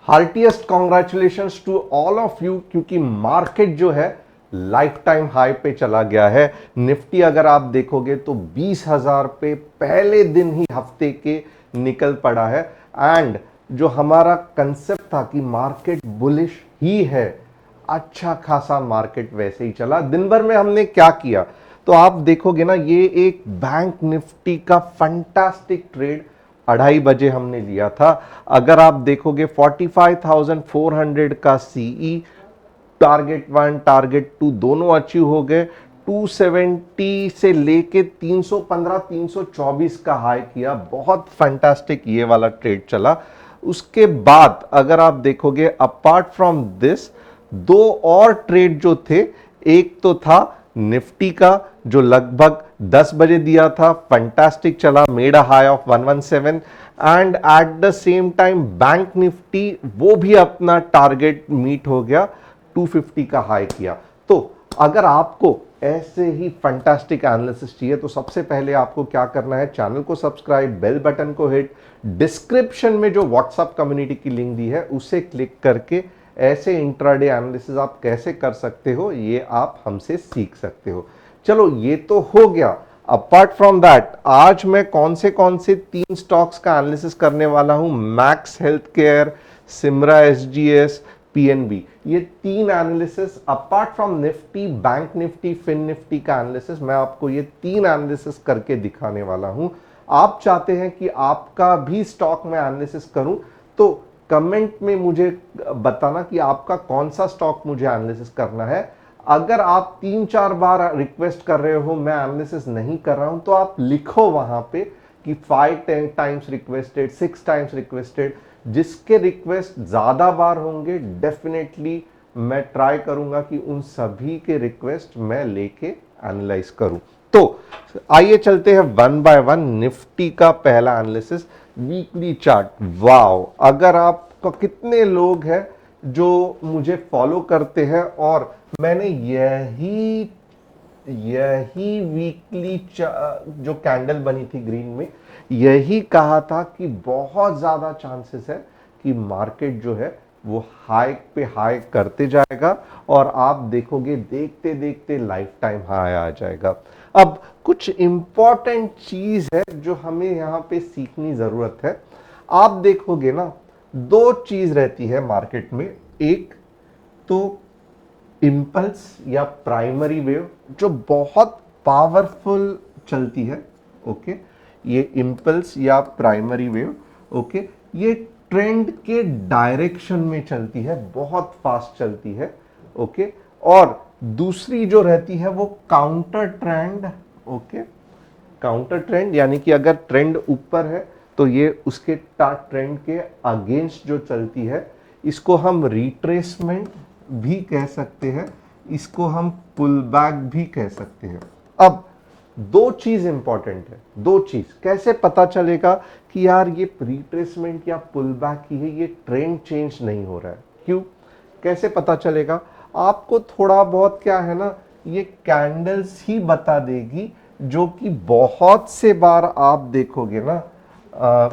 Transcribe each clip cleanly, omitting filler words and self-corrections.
Heartiest congratulations to all of you, क्योंकि market जो है लाइफ टाइम हाई पे चला गया है। निफ्टी अगर आप देखोगे तो 20,000 पे पहले दिन ही हफ्ते के निकल पड़ा है। एंड जो हमारा कंसेप्ट था कि मार्केट बुलिश ही है, अच्छा खासा मार्केट वैसे ही चला। दिन भर में हमने क्या किया तो आप देखोगे ना, ये एक बैंक निफ्टी का फंटास्टिक ट्रेड 2:30 बजे हमने लिया था। अगर आप देखोगे 45,400 का सीई, टारगेट 1 टारगेट 2 दोनों अचीव हो गए। 270 से लेके 315 324 का हाई किया। बहुत फैंटास्टिक ये वाला ट्रेड चला। उसके बाद अगर आप देखोगे अपार्ट फ्रॉम दिस, दो और ट्रेड जो थे, एक तो था निफ्टी का जो लगभग 10 बजे दिया था, फैंटास्टिक चला, made a high of 117। And at the same time bank Nifty वो भी अपना टारगेट मीट हो गया, 250 का हाई किया। तो अगर आपको ऐसे ही फंटास्टिक एनालिसिस चाहिए तो सबसे पहले आपको क्या करना है, चैनल को सब्सक्राइब, बेल बटन को हिट, डिस्क्रिप्शन में जो व्हाट्सएप कम्युनिटी की लिंक दी है उसे क्लिक करके ऐसे इंट्राडे एनालिसिस आप कैसे कर सकते हो ये आप हमसे सीख सकते हो। चलो ये तो हो गया। अपार्ट फ्रॉम दैट आज मैं कौन से 3 स्टॉक्स का एनालिसिस करने वाला हूं, मैक्स हेल्थ केयर, सिमरा एसजीएस, पीएनबी। ये 3 analysis apart from Nifty, Bank Nifty, Fin Nifty का एनालिसिस, मैं आपको ये 3 एनालिसिस करके दिखाने वाला हूं। आप चाहते हैं कि आपका भी स्टॉक में एनालिसिस करूं तो कमेंट में मुझे बताना कि आपका कौन सा स्टॉक मुझे एनालिसिस करना है। अगर आप 3-4 बार रिक्वेस्ट कर रहे हो मैं एनालिसिस नहीं कर रहा हूं तो आप लिखो वहां पे कि 5 टाइम्स रिक्वेस्टेड, 6 टाइम्स रिक्वेस्टेड। जिसके रिक्वेस्ट ज्यादा बार होंगे डेफिनेटली मैं ट्राई करूंगा कि उन सभी के रिक्वेस्ट मैं लेके एनालाइज करूं। तो आइए चलते हैं वन बाय वन। निफ्टी का पहला एनालिसिस, वीकली चार्ट। वाओ, अगर आपको कितने लोग हैं जो मुझे फॉलो करते हैं और मैंने यही वीकली जो कैंडल बनी थी ग्रीन में, यही कहा था कि बहुत ज्यादा चांसेस है कि मार्केट जो है वो हाई पे हाई करते जाएगा और आप देखोगे देखते देखते लाइफ टाइम हाई आ जाएगा। अब कुछ इंपॉर्टेंट चीज है जो हमें यहां पे सीखनी जरूरत है। आप देखोगे ना, दो चीज रहती है मार्केट में, एक तो इंपल्स या प्राइमरी वेव जो बहुत पावरफुल चलती है। ओके, ये इंपल्स या प्राइमरी वेव, ओके, ये ट्रेंड के डायरेक्शन में चलती है, बहुत फास्ट चलती है। ओके, और दूसरी जो रहती है वो counter trend. Okay, counter trend यानी कि अगर ट्रेंड ऊपर है तो ये उसके ट्रेंड के अगेंस्ट जो चलती है, इसको हम रिट्रेसमेंट भी कह सकते हैं, इसको हम पुल बैक भी कह सकते हैं। अब दो चीज इंपॉर्टेंट है, दो चीज कैसे पता चलेगा कि यार ये रिट्रेसमेंट या पुल बैक ही है, ये ट्रेंड चेंज नहीं हो रहा है, क्यों, कैसे पता चलेगा? आपको थोड़ा बहुत क्या है ना, ये कैंडल्स ही बता देगी, जो कि बहुत से बार आप देखोगे ना,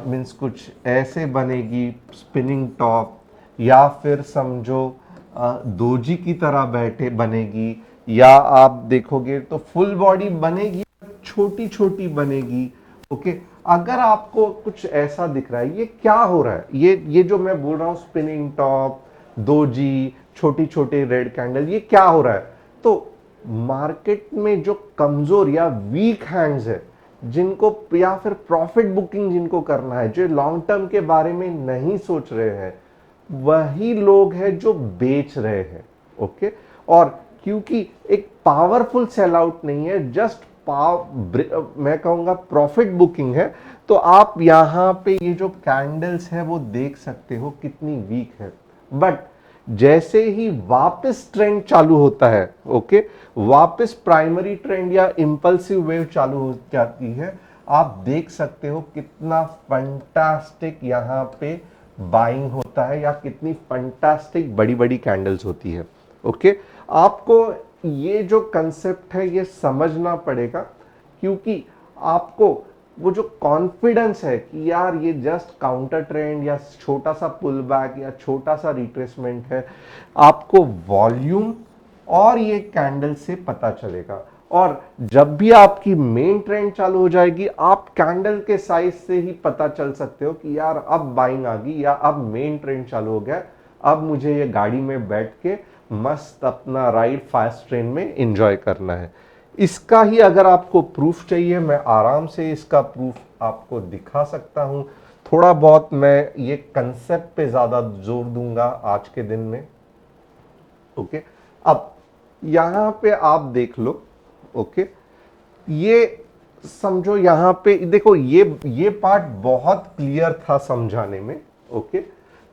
मीन्स कुछ ऐसे बनेगी स्पिनिंग टॉप, या फिर समझो दोजी की तरह बैठे बनेगी, या आप देखोगे तो फुल बॉडी बनेगी, छोटी छोटी बनेगी। ओके, अगर आपको कुछ ऐसा दिख रहा है, ये क्या हो रहा है, ये जो मैं बोल रहा हूं स्पिनिंग टॉप, दोजी, छोटी छोटी रेड कैंडल, ये क्या हो रहा है? तो मार्केट में जो कमजोर या वीक हैंड्स है, जिनको या फिर प्रॉफिट बुकिंग जिनको करना है, जो लॉन्ग टर्म के बारे में नहीं सोच रहे हैं, वही लोग हैं जो बेच रहे हैं। ओके, और क्योंकि एक पावरफुल सेल आउट नहीं है, जस्ट मैं कहूंगा प्रॉफिट बुकिंग है, तो आप यहां पे ये जो कैंडल्स है वो देख सकते हो कितनी वीक है। बट जैसे ही वापस ट्रेंड चालू होता है, ओके, वापस प्राइमरी ट्रेंड या इंपल्सिव वेव चालू हो जाती है, आप देख सकते हो कितना फंटास्टिक यहां पे बाइंग होता है या कितनी फंटास्टिक बड़ी बड़ी कैंडल्स होती है। ओके, आपको ये जो कंसेप्ट है ये समझना पड़ेगा, क्योंकि आपको वो जो कॉन्फिडेंस है कि यार ये जस्ट काउंटर ट्रेंड या छोटा सा पुल बैक या छोटा सा रिट्रेसमेंट है, आपको वॉल्यूम और ये कैंडल से पता चलेगा। और जब भी आपकी मेन ट्रेंड चालू हो जाएगी, आप कैंडल के साइज से ही पता चल सकते हो कि यार अब बाइंग आ गई या अब मेन ट्रेंड चालू हो गया, अब मुझे ये गाड़ी में बैठ के मस्त अपना राइड फास्ट ट्रेन में एंजॉय करना है। इसका ही अगर आपको प्रूफ चाहिए, मैं आराम से इसका प्रूफ आपको दिखा सकता हूं। थोड़ा बहुत मैं ये कंसेप्ट पे ज्यादा जोर दूंगा आज के दिन में। ओके, अब यहां पे आप देख लो। ओके, ये समझो, यहां पे देखो, ये पार्ट बहुत क्लियर था समझाने में। ओके,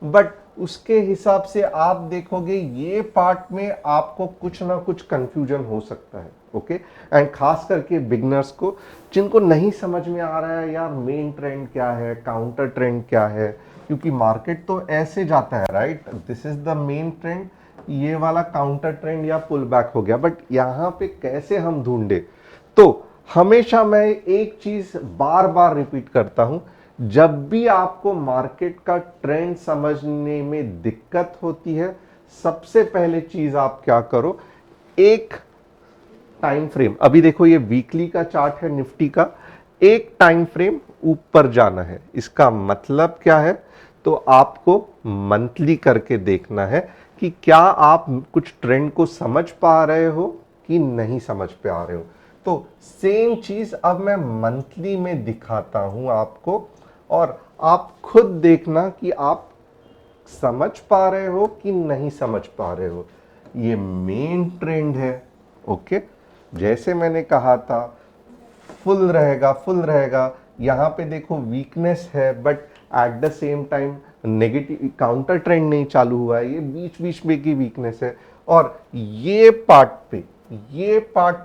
बट उसके हिसाब से आप देखोगे ये पार्ट में आपको कुछ ना कुछ कंफ्यूजन हो सकता है। ओके, एंड खास करके बिगनर्स को, जिनको नहीं समझ में आ रहा है यार मेन ट्रेंड क्या है, काउंटर ट्रेंड क्या है, क्योंकि मार्केट तो ऐसे जाता है, right, this is the main trend, ये वाला काउंटर ट्रेंड या पुल बैक हो गया, बट यहां पे कैसे हम ढूंढे। तो हमेशा मैं एक चीज बार बार रिपीट करता हूं, जब भी आपको मार्केट का ट्रेंड समझने में दिक्कत होती है, सबसे पहले चीज आप क्या करो, एक टाइम फ्रेम, अभी देखो ये वीकली का चार्ट है निफ्टी का, एक टाइम फ्रेम ऊपर जाना है। इसका मतलब क्या है, तो आपको मंथली करके देखना है कि क्या आप कुछ ट्रेंड को समझ पा रहे हो कि नहीं समझ पा रहे हो। तो सेम चीज अब मैं मंथली में दिखाता हूं आपको, और आप खुद देखना कि आप समझ पा रहे हो कि नहीं समझ पा रहे हो। ये मेन ट्रेंड है। ओके, जैसे मैंने कहा था, फुल रहेगा, फुल रहेगा। यहां पे देखो वीकनेस है, but at the same time negative counter trend नहीं चालू हुआ है, ये बीच बीच में की वीकनेस है। और ये पार्ट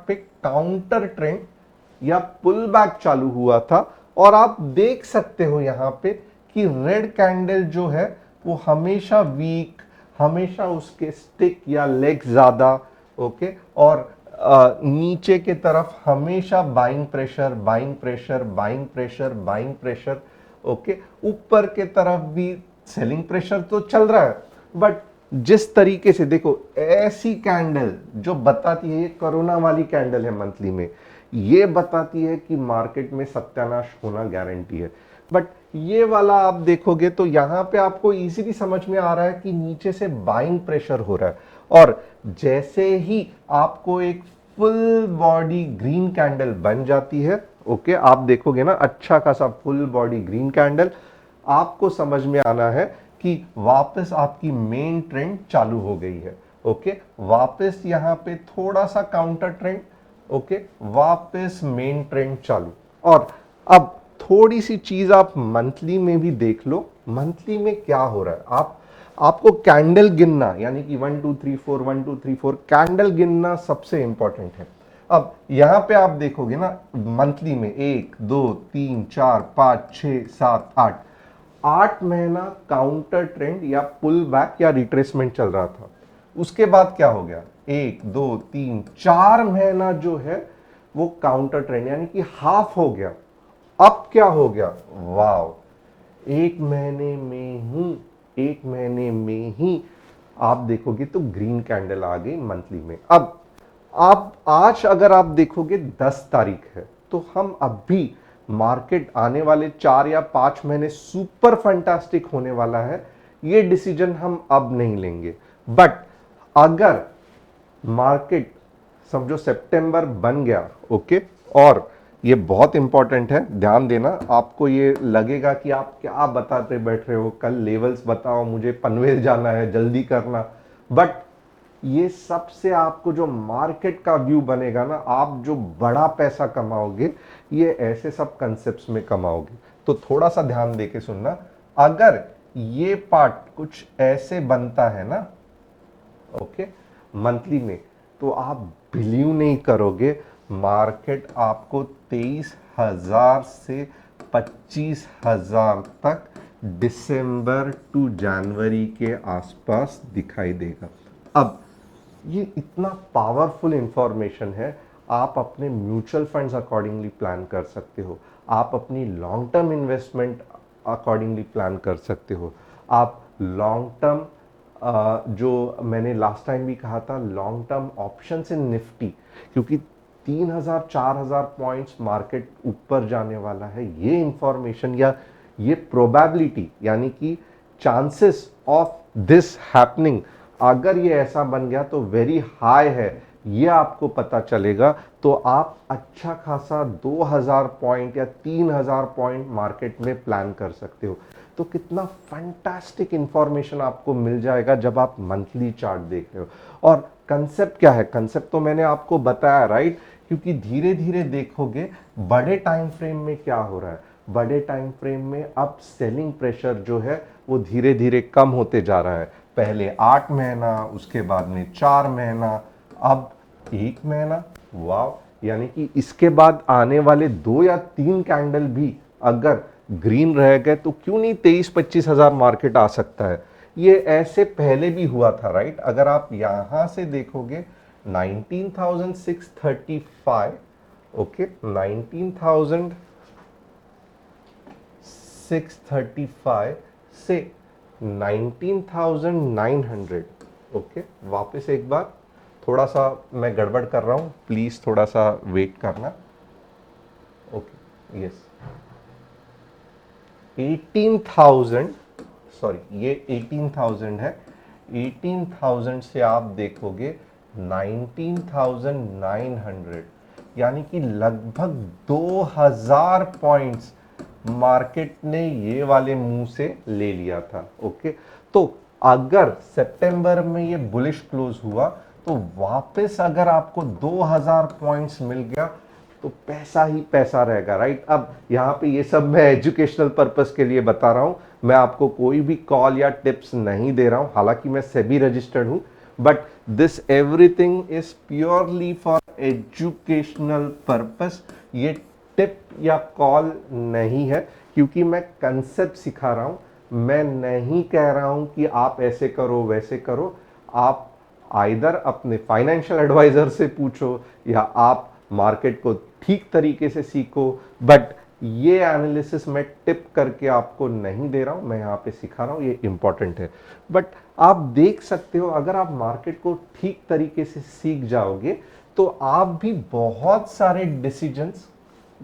पे काउंटर ट्रेंड या पुल बैक चालू हुआ था, और आप देख सकते हो यहां पे कि रेड कैंडल जो है वो हमेशा वीक, हमेशा उसके स्टिक या लेग ज्यादा। ओके, और नीचे के तरफ हमेशा buying pressure, buying pressure, buying pressure, buying pressure. Okay, ऊपर के तरफ भी सेलिंग प्रेशर तो चल रहा है, बट जिस तरीके से देखो, ऐसी कैंडल जो बताती है, ये कोरोना वाली कैंडल है मंथली में, ये बताती है कि मार्केट में सत्यानाश होना गारंटी है। बट ये वाला आप देखोगे तो यहां पे आपको इजीली समझ में आ रहा है कि नीचे से बाइंग प्रेशर हो रहा है, और जैसे ही आपको एक फुल बॉडी ग्रीन कैंडल बन जाती है, ओके, आप देखोगे ना अच्छा खासा फुल बॉडी ग्रीन कैंडल, आपको समझ में आना है कि वापस आपकी मेन ट्रेंड चालू हो गई है। ओके, वापस यहां पे थोड़ा सा काउंटर ट्रेंड, ओके, वापस मेन ट्रेंड चालू। और अब थोड़ी सी चीज आप मंथली में भी देख लो, मंथली में क्या हो रहा है। आपको कैंडल गिनना, यानी कि 1 2 3 4 1 2 3 4 कैंडल गिनना सबसे इंपॉर्टेंट है। अब यहां पे आप देखोगे ना मंथली में 1 2 3 4 5 6 7 8, 8 महीना काउंटर ट्रेंड या पुल बैक या रिट्रेसमेंट चल रहा था। उसके बाद क्या हो गया, 1 2 3 4 महीना जो है वो काउंटर ट्रेंड, यानी कि हाफ हो गया। अब क्या हो गया, वाव, एक महीने में ही आप देखोगे तो ग्रीन कैंडल आ गई मंथली में। अब आप आज अगर आप देखोगे 10 तारीख है, तो हम अभी मार्केट आने वाले 4 या 5 महीने सुपर फैंटास्टिक होने वाला है, ये डिसीजन हम अब नहीं लेंगे। बट अगर मार्केट समझो सितंबर बन गया, ओके, और ये बहुत इंपॉर्टेंट है, ध्यान देना, आपको ये लगेगा कि आप क्या बताते बैठ रहे हो, कल लेवल्स बताओ, मुझे पनवेल जाना है, जल्दी करना, बट ये सबसे आपको जो मार्केट का व्यू बनेगा ना, आप जो बड़ा पैसा कमाओगे, ये ऐसे सब कंसेप्ट्स में कमाओगे। तो थोड़ा सा ध्यान देके सुनना, अगर ये पार्ट कुछ ऐसे बनता है ना, ओके, मंथली में, तो आप बिलीव नहीं करोगे, मार्केट आपको 23,000 से 25,000 तक दिसंबर टू जनवरी के आसपास दिखाई देगा। अब ये इतना पावरफुल इंफॉर्मेशन है, आप अपने म्यूचुअल फंड्स अकॉर्डिंगली प्लान कर सकते हो, आप अपनी long term investment accordingly plan कर सकते हो। आप लॉन्ग टर्म जो मैंने लास्ट टाइम भी कहा था, लॉन्ग टर्म ऑप्शंस इन निफ्टी, क्योंकि 3000 4000 पॉइंट्स मार्केट ऊपर जाने वाला है, ये इंफॉर्मेशन या ये प्रोबेबिलिटी यानी कि चांसेस ऑफ दिस हैपनिंग, अगर ये ऐसा बन गया तो वेरी हाई है, ये आपको पता चलेगा तो आप अच्छा खासा 2000 पॉइंट या 3000 पॉइंट मार्केट में प्लान कर सकते हो। तो कितना फैंटास्टिक इंफॉर्मेशन आपको मिल जाएगा जब आप मंथली चार्ट देख रहे हो। और कंसेप्ट क्या है, कंसेप्ट तो मैंने आपको बताया, राइट, क्योंकि धीरे धीरे देखोगे बड़े टाइम फ्रेम में क्या हो रहा है, बड़े टाइम फ्रेम में अब सेलिंग प्रेशर जो है वो धीरे धीरे कम होते जा रहा है। पहले 8 महीना, उसके बाद में 4 महीना, अब 1 महीना। वाह, यानी कि इसके बाद आने वाले 2 या 3 कैंडल भी अगर ग्रीन रह गए तो क्यों नहीं 23-25 हजार मार्केट आ सकता है। ये ऐसे पहले भी हुआ था, राइट। अगर आप यहां से देखोगे 19,635, ओके, 19,635 से 19,900, ओके। वापस एक बार, थोड़ा सा मैं गड़बड़ कर रहा हूं, प्लीज थोड़ा सा वेट करना। ओके, यस, 18,000, सॉरी ये 18,000 है, 18,000 से आप देखोगे 19,900, यानी कि लगभग 2000 पॉइंट्स मार्केट ने ये वाले मुंह से ले लिया था। ओके, तो अगर सितंबर में ये बुलिश क्लोज हुआ तो वापस अगर आपको 2000 पॉइंट्स मिल गया तो पैसा ही पैसा रहेगा, राइट। अब यहाँ पे ये सब मैं एजुकेशनल पर्पस के लिए बता रहा हूँ, मैं आपको कोई भी कॉल या टिप्स नहीं दे रहा हूँ, हालांकि मैं सेबी रजिस्टर्ड हूँ, but this everything is purely for educational purpose. ये टिप या कॉल नहीं है, क्योंकि मैं कंसेप्ट सिखा रहा हूँ, मैं नहीं कह रहा हूँ कि आप ऐसे करो वैसे करो। आप आइदर अपने फाइनेंशियल एडवाइजर से पूछो या आप मार्केट को ठीक तरीके से सीखो, बट ये एनालिसिस मैं टिप करके आपको नहीं दे रहा हूं, मैं यहां पे सिखा रहा हूं, ये इंपॉर्टेंट है। बट आप देख सकते हो, अगर आप मार्केट को ठीक तरीके से सीख जाओगे तो आप भी बहुत सारे डिसीजंस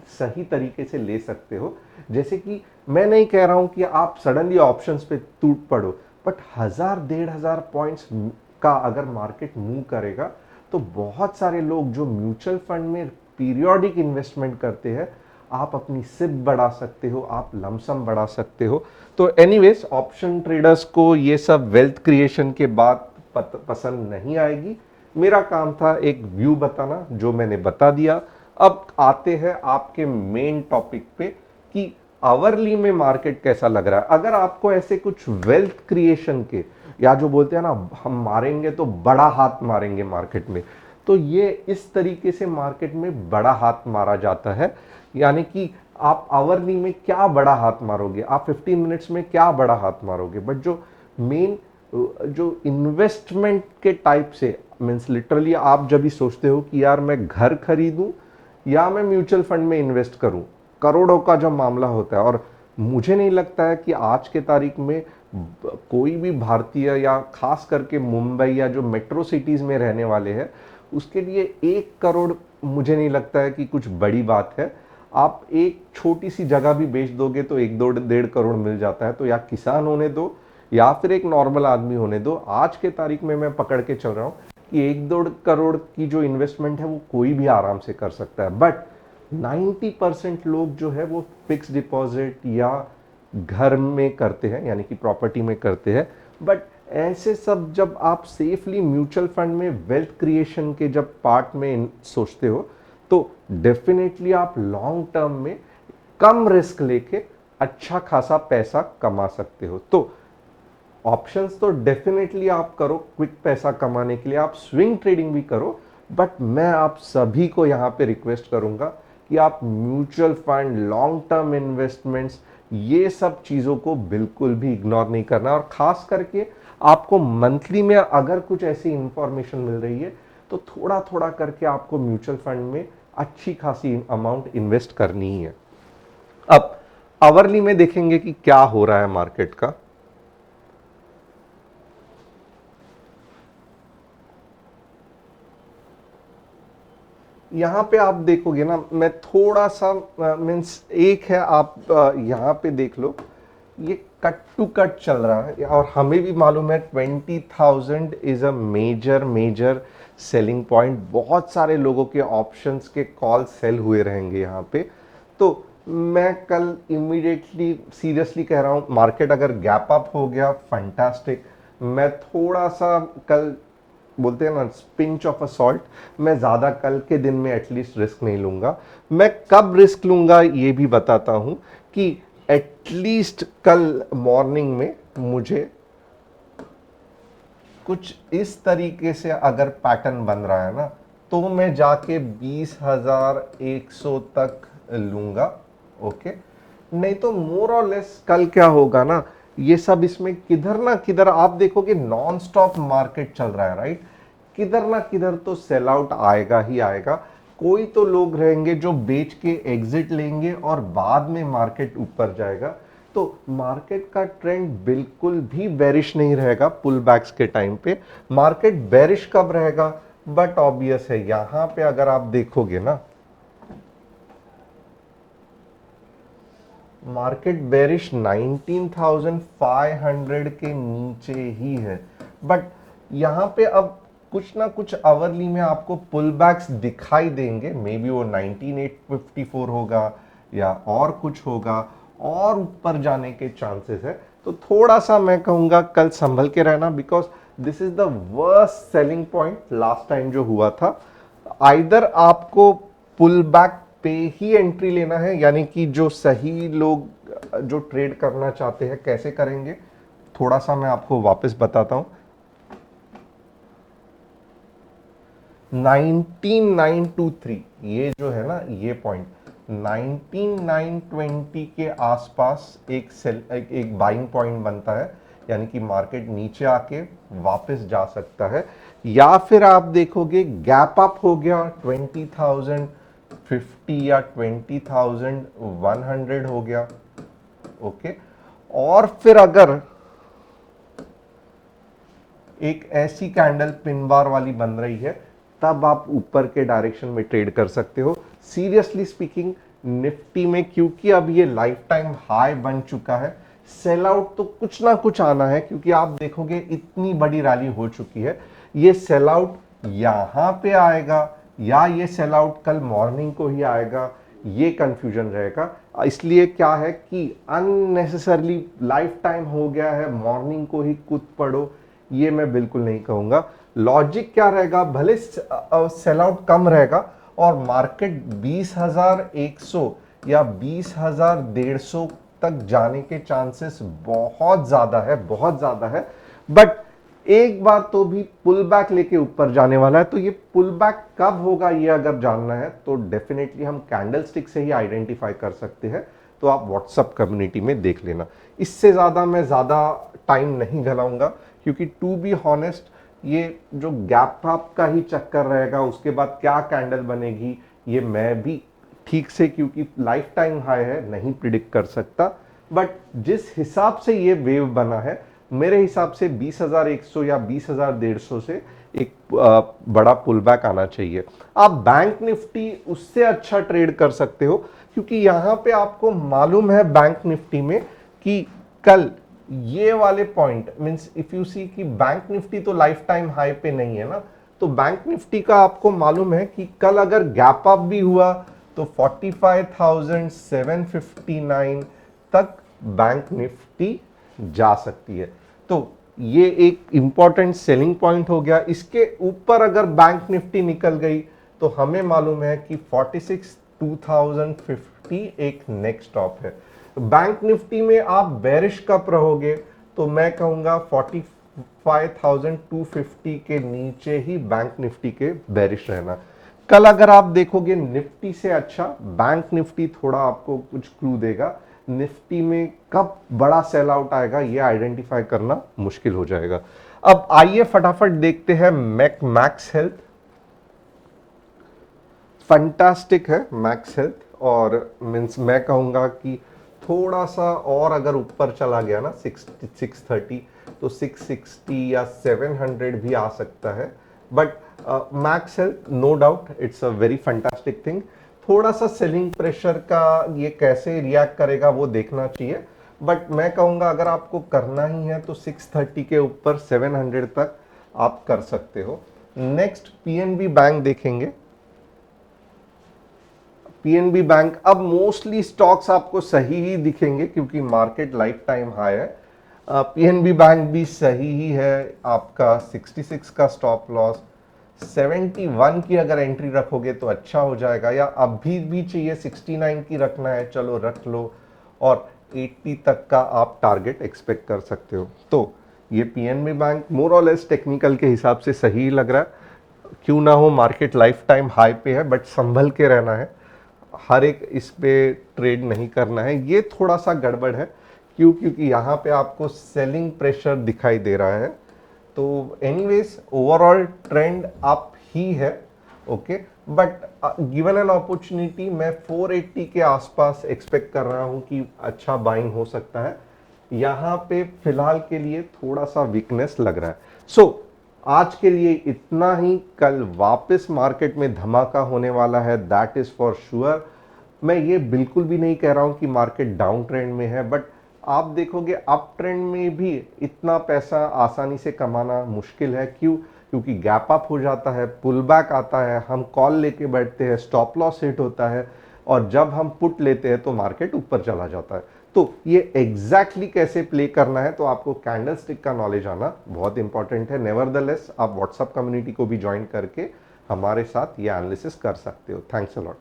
सही तरीके से ले सकते हो। जैसे कि मैं नहीं कह रहा हूं कि आप सडनली ऑप्शंस पे टूट पड़ो, बट 1000-1500 पॉइंट्स का अगर मार्केट मूव करेगा तो बहुत सारे लोग जो म्यूचुअल फंड में पीरियोडिक इन्वेस्टमेंट करते हैं, आप अपनी सिप बढ़ा सकते हो, आप लमसम बढ़ा सकते हो। तो एनीवेज, ऑप्शन ट्रेडर्स को ये सब वेल्थ क्रिएशन के बाद पसंद नहीं आएगी। मेरा काम था एक व्यू बताना, जो मैंने बता दिया। अब आते हैं आपके मेन टॉपिक पे कि आवरली में मार्केट कैसा लग रहा है। अगर आपको ऐसे कुछ वेल्थ क्रिएशन के, या जो बोलते हैं ना हम मारेंगे तो बड़ा हाथ मारेंगे मार्केट में, तो ये इस तरीके से मार्केट में बड़ा हाथ मारा जाता है। यानी कि आप आवरली में क्या बड़ा हाथ मारोगे, आप 15 मिनट्स में क्या बड़ा हाथ मारोगे, बट जो मेन जो इन्वेस्टमेंट के टाइप से, मीन्स लिटरली आप जब भी सोचते हो कि यार मैं घर खरीदूं या मैं म्यूचुअल फंड में इन्वेस्ट करूं, करोड़ों का जो मामला होता है। और मुझे नहीं लगता है कि आज के तारीख में कोई भी भारतीय या खास करके मुंबई या जो मेट्रो सिटीज में रहने वाले हैं, उसके लिए 1 करोड़ मुझे नहीं लगता है कि कुछ बड़ी बात है। आप एक छोटी सी जगह भी बेच दोगे तो 1-1.5 करोड़ मिल जाता है। तो या किसान होने दो या फिर एक नॉर्मल आदमी होने दो, आज के तारीख में मैं पकड़ के चल रहा हूँ कि 1-1.5 करोड़ की जो इन्वेस्टमेंट है वो कोई भी आराम से कर सकता है। बट 90% लोग जो है वो फिक्स डिपॉजिट या घर में करते हैं, यानी कि प्रॉपर्टी में करते हैं। बट ऐसे सब जब आप सेफली म्यूचुअल फंड में वेल्थ क्रिएशन के जब पार्ट में सोचते हो, तो डेफिनेटली आप लॉन्ग टर्म में कम रिस्क लेके अच्छा खासा पैसा कमा सकते हो। तो ऑप्शंस तो डेफिनेटली आप करो क्विक पैसा कमाने के लिए, आप स्विंग ट्रेडिंग भी करो, बट मैं आप सभी को यहाँ पे रिक्वेस्ट करूंगा कि आप mutual fund, long term investments, ये सब चीज़ों को बिल्कुल भी इग्नोर नहीं करना। और ख़ास करके आपको मंथली में अगर कुछ ऐसी इंफॉर्मेशन मिल रही है तो थोड़ा थोड़ा करके आपको म्यूचुअल फंड में अच्छी खासी अमाउंट इन्वेस्ट करनी ही है। अब आवरली में देखेंगे कि क्या हो रहा है मार्केट का। यहां पे आप देखोगे ना, मैं थोड़ा सा मीन्स एक है, आप यहां पे देख लो, ये कट टू कट चल रहा है और हमें भी मालूम है 20,000 is a major major selling point. बहुत सारे लोगों के ऑप्शंस के कॉल सेल हुए रहेंगे यहाँ पे। तो मैं कल इमीडिएटली सीरियसली कह रहा हूँ, मार्केट अगर गैप अप हो गया फैंटास्टिक। मैं थोड़ा सा कल बोलते हैं ना पिंच ऑफ अ सॉल्ट, मैं ज़्यादा कल के दिन में एटलीस्ट रिस्क नहीं लूँगा। मैं कब रिस्क लूँगा ये भी बताता हूँ कि एटलीस्ट कल मॉर्निंग में मुझे कुछ इस तरीके से अगर पैटर्न बन रहा है ना, तो मैं जाके 20,100 तक लूँगा। ओके, नहीं तो मोर और लेस कल क्या होगा ना, ये सब इसमें किधर ना किधर आप देखोगे नॉन स्टॉप मार्केट चल रहा है, राइट। किधर ना किधर तो सेल आउट आएगा ही आएगा। कोई तो लोग रहेंगे जो बेच के एग्जिट लेंगे और बाद में मार्केट ऊपर जाएगा। तो मार्केट का ट्रेंड बिल्कुल भी बेरिश नहीं रहेगा पुल बैक्स के टाइम पे। मार्केट बेरिश कब रहेगा, बट ऑब्वियस है यहां पे अगर आप देखोगे ना, मार्केट बेरिश 19,500 के नीचे ही है। बट यहां पे अब कुछ ना कुछ आवरली में आपको पुल बैक्स दिखाई देंगे। मे बी वो 19,854 होगा या और कुछ होगा, और ऊपर जाने के चांसेस है। तो थोड़ा सा मैं कहूंगा कल संभल के रहना, because this is the worst selling point last time जो हुआ था। आइदर आपको पुल बैक पे ही एंट्री लेना है, यानी कि जो सही लोग जो ट्रेड करना चाहते हैं कैसे करेंगे, थोड़ा सा मैं आपको वापस बताता हूं। 19,923 ये जो है ना, ये पॉइंट 19,920 के आसपास एक बाइंग पॉइंट बनता है, यानी कि मार्केट नीचे आके वापस जा सकता है। या फिर आप देखोगे गैप अप हो गया 20,050 या 20,100 हो गया। ओके, और फिर अगर एक ऐसी कैंडल पिन बार वाली बन रही है, तब आप ऊपर के डायरेक्शन में ट्रेड कर सकते हो। सीरियसली स्पीकिंग निफ्टी में क्योंकि अब ये लाइफ टाइम हाई बन चुका है, सेल आउट तो कुछ ना कुछ आना है, क्योंकि आप देखोगे इतनी बड़ी रैली हो चुकी है। ये सेल आउट यहां पे आएगा या ये सेल आउट कल मॉर्निंग को ही आएगा, ये कंफ्यूजन रहेगा। इसलिए क्या है कि अननेसेसरली लाइफ टाइम हो गया है, मॉर्निंग को ही कूद पड़ो, ये मैं बिल्कुल नहीं कहूंगा। लॉजिक क्या रहेगा, भले सेल आउट कम रहेगा और मार्केट 20,100 या 20,150 तक जाने के चांसेस बहुत ज्यादा है, बहुत ज्यादा है। बट एक बार तो भी पुल बैक लेके ऊपर जाने वाला है। तो ये पुल बैक कब होगा ये अगर जानना है तो डेफिनेटली हम कैंडल स्टिक से ही आइडेंटिफाई कर सकते हैं। तो आप व्हाट्सएप कम्युनिटी में देख लेना। इससे ज़्यादा मैं ज़्यादा टाइम नहीं घलाऊंगा, क्योंकि टू बी हॉनेस्ट ये जो गैप अप का ही चक्कर रहेगा, उसके बाद क्या कैंडल बनेगी ये मैं भी ठीक से, क्योंकि लाइफ टाइम हाई है, नहीं प्रिडिक्ट कर सकता। बट जिस हिसाब से ये वेव बना है, मेरे हिसाब से 20,100 या 20,150 से एक बड़ा पुल बैक आना चाहिए। आप बैंक निफ्टी उससे अच्छा ट्रेड कर सकते हो, क्योंकि यहां पे आपको मालूम है बैंक निफ्टी में कि कल ये वाले point means if you see कि बैंक निफ्टी तो लाइफ टाइम हाई पे नहीं है ना, तो बैंक निफ्टी का आपको मालूम है कि कल अगर गैप अप भी हुआ तो 45,759 तक बैंक निफ्टी जा सकती है। तो ये एक इंपॉर्टेंट सेलिंग पॉइंट हो गया। इसके ऊपर अगर बैंक निफ्टी निकल गई तो हमें मालूम है कि 46,250 एक नेक्स्ट स्टॉप है। बैंक निफ्टी में आप बेरिश कब रहोगे, तो मैं कहूंगा 45,250 के नीचे ही बैंक निफ्टी के बेरिश रहना। कल अगर आप देखोगे निफ्टी से अच्छा बैंक निफ्टी थोड़ा आपको कुछ क्लू देगा। निफ्टी में कब बड़ा सेल आउट आएगा ये आइडेंटिफाई करना मुश्किल हो जाएगा। अब आइए फटाफट देखते हैं मैक्स हेल्थ। फंटास्टिक है मैक्स हेल्थ, और मीन्स मैं कहूँगा कि थोड़ा सा और अगर ऊपर चला गया ना 630 तो 660 या 700 भी आ सकता है, but Max Health no doubt it's a very fantastic thing. थोड़ा सा सेलिंग प्रेशर का ये कैसे रिएक्ट करेगा वो देखना चाहिए, बट मैं कहूँगा अगर आपको करना ही है तो 630 के ऊपर 700 तक आप कर सकते हो। नेक्स्ट पीएनबी बैंक देखेंगे। पीएनबी बैंक, अब मोस्टली स्टॉक्स आपको सही ही दिखेंगे क्योंकि मार्केट लाइफ टाइम हाई है। पीएनबी बैंक भी सही ही है, आपका 66 का स्टॉप लॉस, 71 की अगर एंट्री रखोगे तो अच्छा हो जाएगा, या अभी भी चाहिए 69 की रखना है चलो रख लो, और 80 तक का आप टारगेट एक्सपेक्ट कर सकते हो। तो ये पीएनबी बैंक मोर और लेस टेक्निकल के हिसाब से सही लग रहा है। क्यों ना हो, मार्केट लाइफ टाइम हाई पे है, बट संभल के रहना है, हर एक इस पे ट्रेड नहीं करना है। ये थोड़ा सा गड़बड़ है, क्योंकि यहाँ पे आपको सेलिंग प्रेशर दिखाई दे रहा है। तो एनीवेज ओवरऑल ट्रेंड अप ही है, okay, but given an opportunity मैं 480 के आसपास एक्सपेक्ट कर रहा हूँ कि अच्छा बाइंग हो सकता है। यहाँ पे फिलहाल के लिए थोड़ा सा वीकनेस लग रहा है। सो आज के लिए इतना ही। कल वापस मार्केट में धमाका होने वाला है, दैट इज फॉर श्योर। मैं ये बिल्कुल भी नहीं कह रहा हूं कि मार्केट डाउन ट्रेंड में है, बट आप देखोगे अप ट्रेंड में भी इतना पैसा आसानी से कमाना मुश्किल है। क्यों? क्योंकि गैप अप हो जाता है, पुल बैक आता है, हम कॉल लेके बैठते हैं, स्टॉप लॉस हिट होता है, और जब हम पुट लेते हैं तो मार्केट ऊपर चला जाता है। तो ये एग्जैक्टली कैसे प्ले करना है, तो आपको कैंडलस्टिक का नॉलेज आना बहुत इंपॉर्टेंट है। नेवरदलेस आप व्हाट्सएप कम्युनिटी को भी ज्वाइन करके हमारे साथ ये एनालिसिस कर सकते हो। Thanks a lot.